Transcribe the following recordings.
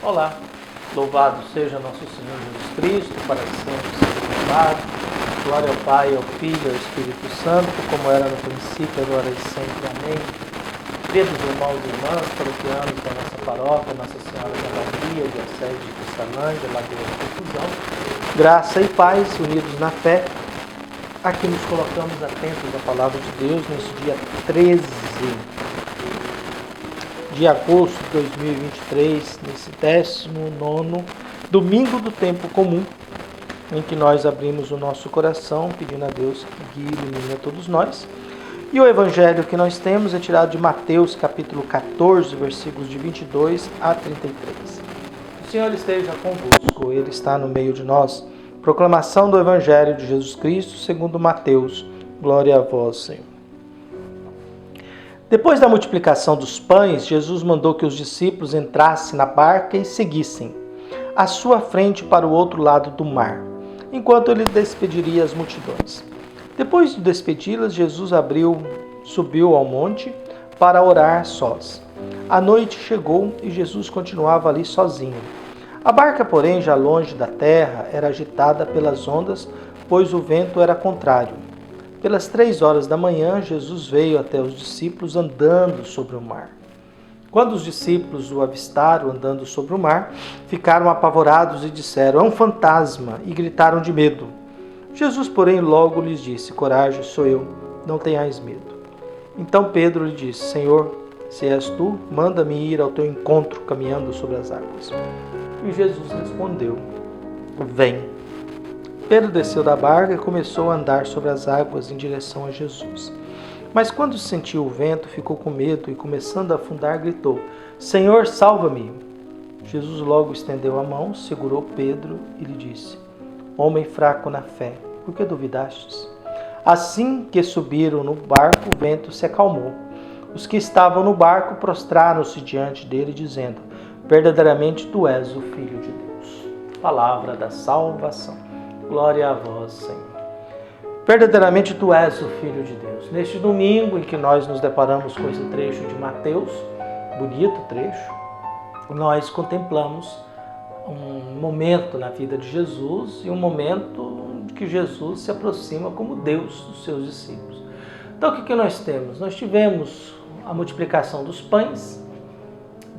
Olá, louvado seja nosso Senhor Jesus Cristo, para sempre seja louvado. Glória ao Pai, ao Filho e ao Espírito Santo, como era no princípio, agora e sempre. Amém. Queridos irmãos e irmãs, paroquianos da nossa paróquia, Nossa Senhora da Maria, Diocese de Cristalândia, Lagoa da Confusão, graça e paz, unidos na fé, aqui nos colocamos atentos à Palavra de Deus nesse dia 13 de agosto de 2023, nesse 19º domingo do tempo comum, em que nós abrimos o nosso coração, pedindo a Deus que guie e ilumine a todos nós. E o evangelho que nós temos é tirado de Mateus, capítulo 14, versículos de 22 a 33. O Senhor esteja convosco, Ele está no meio de nós. Proclamação do evangelho de Jesus Cristo, segundo Mateus. Glória a vós, Senhor. Depois da multiplicação dos pães, Jesus mandou que os discípulos entrassem na barca e seguissem à sua frente para o outro lado do mar, enquanto ele despediria as multidões. Depois de despedi-las, Jesus subiu ao monte para orar sós. A noite chegou e Jesus continuava ali sozinho. A barca, porém, já longe da terra, era agitada pelas ondas, pois o vento era contrário. Pelas 3 horas da manhã, Jesus veio até os discípulos andando sobre o mar. Quando os discípulos o avistaram andando sobre o mar, ficaram apavorados e disseram: "É um fantasma!" e gritaram de medo. Jesus, porém, logo lhes disse: "Coragem, sou eu, não tenhais medo." Então Pedro lhe disse: "Senhor, se és tu, manda-me ir ao teu encontro caminhando sobre as águas." E Jesus respondeu: "Vem." Pedro desceu da barca e começou a andar sobre as águas em direção a Jesus. Mas quando sentiu o vento, ficou com medo e, começando a afundar, gritou: "Senhor, salva-me!" Jesus logo estendeu a mão, segurou Pedro e lhe disse: "Homem fraco na fé, por que duvidastes?" Assim que subiram no barco, o vento se acalmou. Os que estavam no barco prostraram-se diante dele, dizendo: "Verdadeiramente tu és o Filho de Deus." Palavra da salvação. Glória a vós, Senhor. Verdadeiramente tu és o Filho de Deus. Neste domingo em que nós nos deparamos com esse trecho de Mateus, bonito trecho, nós contemplamos um momento na vida de Jesus e um momento que Jesus se aproxima como Deus dos seus discípulos. Então o que nós temos? Nós tivemos a multiplicação dos pães,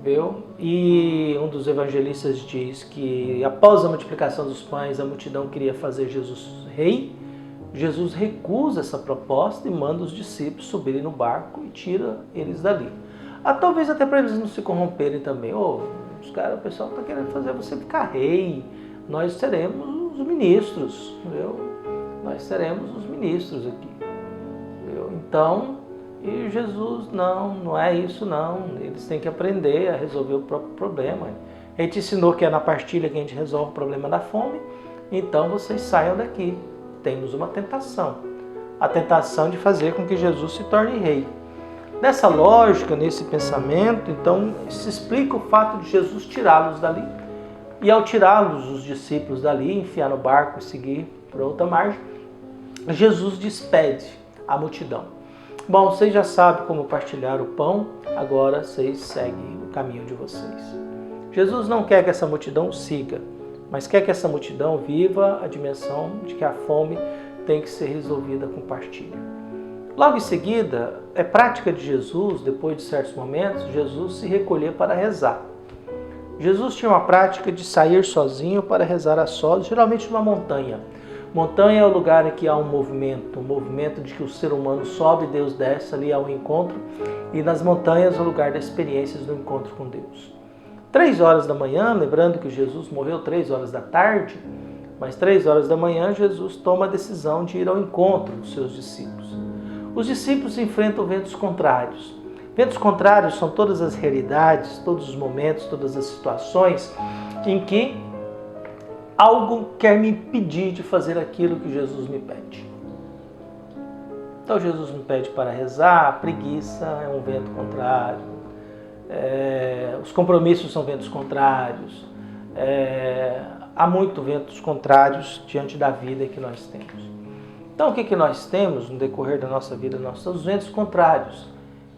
viu? E um dos evangelistas diz que após a multiplicação dos pães, a multidão queria fazer Jesus rei. Jesus recusa essa proposta e manda os discípulos subirem no barco e tira eles dali. Talvez até para eles não se corromperem também. O pessoal está querendo fazer você ficar rei. Nós seremos os ministros, viu? Nós seremos os ministros aqui, viu? Então, e Jesus, não é isso não. Eles têm que aprender a resolver o próprio problema. A gente ensinou que é na partilha que a gente resolve o problema da fome. Então vocês saiam daqui. Temos uma tentação. A tentação de fazer com que Jesus se torne rei. Nessa lógica, nesse pensamento, então se explica o fato de Jesus tirá-los dali. E ao tirá-los, os discípulos dali, enfiar no barco e seguir para outra margem, Jesus despede a multidão. Bom, vocês já sabem como partilhar o pão, agora vocês seguem o caminho de vocês. Jesus não quer que essa multidão siga, mas quer que essa multidão viva a dimensão de que a fome tem que ser resolvida com partilha. Logo em seguida, é prática de Jesus, depois de certos momentos, Jesus se recolher para rezar. Jesus tinha uma prática de sair sozinho para rezar a sós, geralmente numa montanha. Montanha é o lugar em que há um movimento de que o ser humano sobe e Deus desce ali ao encontro, e nas montanhas é o lugar das experiências do encontro com Deus. 3 horas da manhã, lembrando que Jesus morreu 3 horas da tarde, mas 3 horas da manhã Jesus toma a decisão de ir ao encontro dos seus discípulos. Os discípulos enfrentam ventos contrários. Ventos contrários são todas as realidades, todos os momentos, todas as situações em que algo quer me impedir de fazer aquilo que Jesus me pede. Então Jesus me pede para rezar, a preguiça é um vento contrário, os compromissos são ventos contrários, há muitos ventos contrários diante da vida que nós temos. Então o que nós temos no decorrer da nossa vida? Nós temos ventos contrários.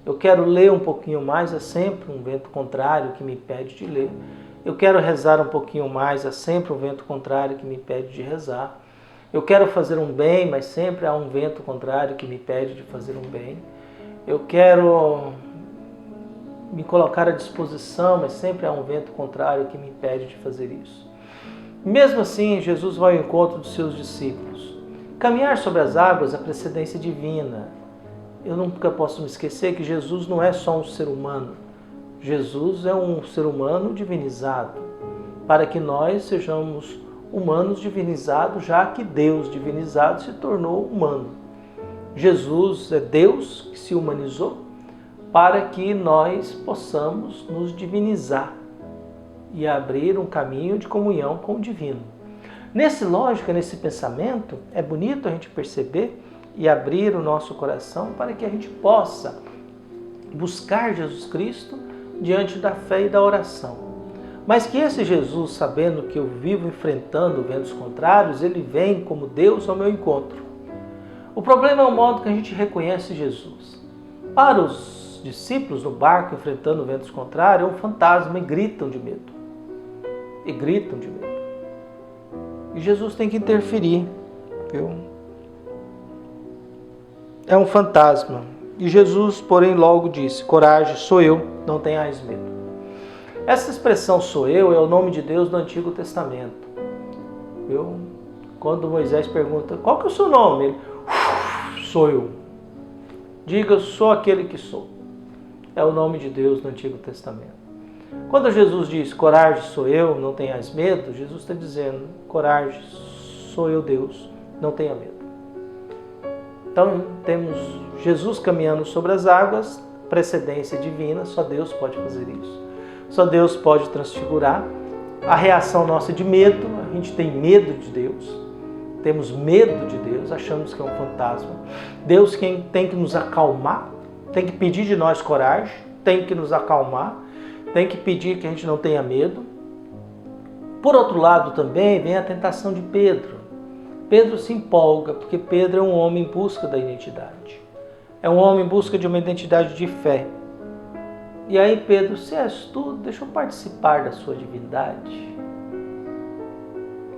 Eu quero ler um pouquinho mais, é sempre um vento contrário que me impede de ler. Eu quero rezar um pouquinho mais, há sempre um vento contrário que me impede de rezar. Eu quero fazer um bem, mas sempre há um vento contrário que me impede de fazer um bem. Eu quero me colocar à disposição, mas sempre há um vento contrário que me impede de fazer isso. Mesmo assim, Jesus vai ao encontro dos seus discípulos. Caminhar sobre as águas é precedência divina. Eu nunca posso me esquecer que Jesus não é só um ser humano. Jesus é um ser humano divinizado, para que nós sejamos humanos divinizados, já que Deus divinizado se tornou humano. Jesus é Deus que se humanizou para que nós possamos nos divinizar e abrir um caminho de comunhão com o divino. Nessa lógica, nesse pensamento, é bonito a gente perceber e abrir o nosso coração para que a gente possa buscar Jesus Cristo diante da fé e da oração. Mas que esse Jesus, sabendo que eu vivo enfrentando ventos contrários, ele vem como Deus ao meu encontro. O problema é o modo que a gente reconhece Jesus. Para os discípulos no barco enfrentando ventos contrários, é um fantasma e gritam de medo. E gritam de medo. E Jesus tem que interferir. Viu? É um fantasma. E Jesus, porém, logo disse: coragem, sou eu, não tenhais medo. Essa expressão sou eu é o nome de Deus do Antigo Testamento. Viu? Quando Moisés pergunta, qual que é o seu nome? Ele, sou eu. Diga, sou aquele que sou. É o nome de Deus do Antigo Testamento. Quando Jesus diz, coragem, sou eu, não tenhas medo, Jesus está dizendo, coragem, sou eu Deus, não tenha medo. Então, temos Jesus caminhando sobre as águas, precedência divina, só Deus pode fazer isso. Só Deus pode transfigurar. A reação nossa é de medo, a gente tem medo de Deus, temos medo de Deus, achamos que é um fantasma. Deus quem tem que nos acalmar, tem que pedir de nós coragem, tem que nos acalmar, tem que pedir que a gente não tenha medo. Por outro lado também vem a tentação de Pedro. Pedro se empolga, porque Pedro é um homem em busca da identidade. É um homem em busca de uma identidade de fé. E aí Pedro, se és tu, deixa eu participar da sua divindade.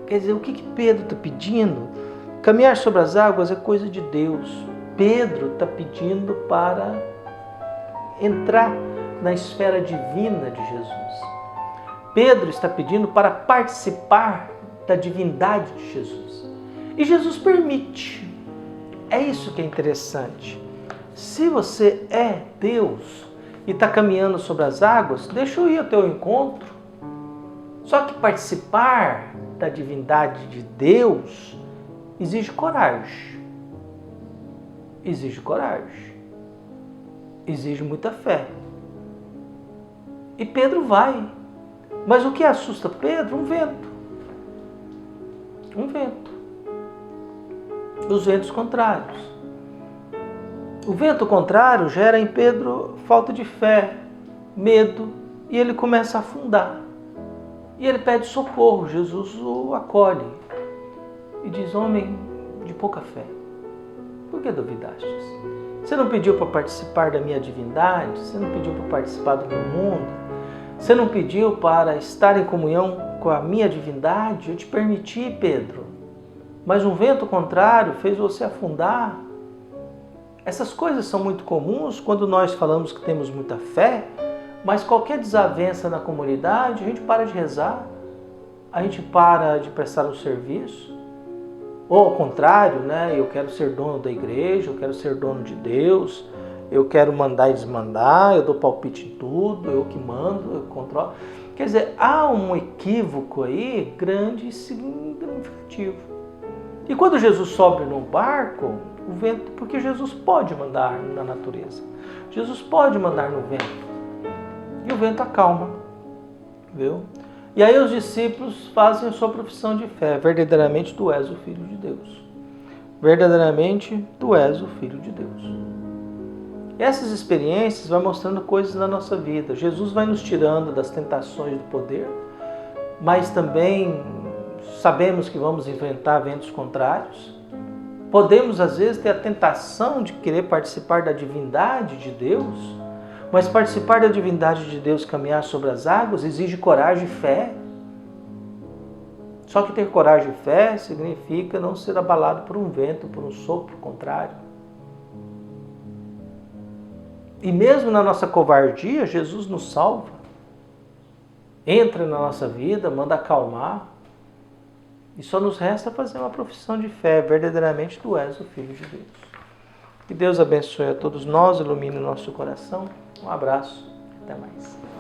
Quer dizer, o que Pedro está pedindo? Caminhar sobre as águas é coisa de Deus. Pedro está pedindo para entrar na esfera divina de Jesus. Pedro está pedindo para participar da divindade de Jesus. E Jesus permite. É isso que é interessante. Se você é Deus e está caminhando sobre as águas, deixa eu ir ao teu encontro. Só que participar da divindade de Deus exige coragem. Exige coragem. Exige muita fé. E Pedro vai. Mas o que assusta Pedro? Um vento. Um vento. Os ventos contrários. O vento contrário gera em Pedro falta de fé, medo, e ele começa a afundar. E ele pede socorro, Jesus o acolhe e diz, homem de pouca fé, por que duvidastes? Você não pediu para participar da minha divindade? Você não pediu para participar do meu mundo? Você não pediu para estar em comunhão com a minha divindade? Eu te permiti, Pedro, mas um vento contrário fez você afundar. Essas coisas são muito comuns quando nós falamos que temos muita fé, mas qualquer desavença na comunidade, a gente para de rezar, a gente para de prestar um serviço, ou ao contrário, né? Eu quero ser dono da igreja, eu quero ser dono de Deus, eu quero mandar e desmandar, eu dou palpite em tudo, eu que mando, eu controlo. Quer dizer, há um equívoco aí grande e significativo. E quando Jesus sobe num barco, o vento, porque Jesus pode mandar na natureza, Jesus pode mandar no vento, e o vento acalma, viu? E aí os discípulos fazem a sua profissão de fé, verdadeiramente tu és o Filho de Deus, verdadeiramente tu és o Filho de Deus. E essas experiências vão mostrando coisas na nossa vida. Jesus vai nos tirando das tentações do poder, mas também sabemos que vamos enfrentar ventos contrários. Podemos, às vezes, ter a tentação de querer participar da divindade de Deus, Mas participar da divindade de Deus, caminhar sobre as águas, exige coragem e fé. Só que ter coragem e fé significa não ser abalado por um vento, por um sopro contrário. E mesmo na nossa covardia, Jesus nos salva. Entra na nossa vida, manda acalmar. E só nos resta fazer uma profissão de fé. Verdadeiramente tu és o Filho de Deus. Que Deus abençoe a todos nós, ilumine o nosso coração. Um abraço, até mais.